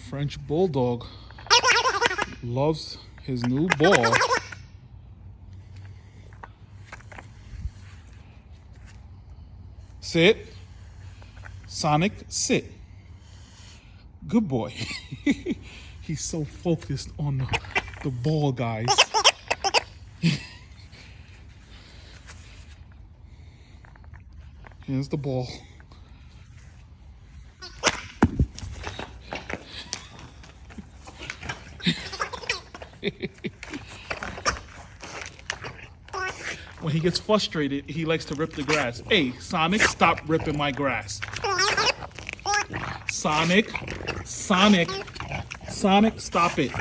French Bulldog loves his new ball. Sit. Sonic, sit. Good boy. He's so focused on the ball, guys. Here's the ball. When he gets frustrated, he likes to rip the grass. Hey, Sonic, stop ripping my grass. Sonic, stop it.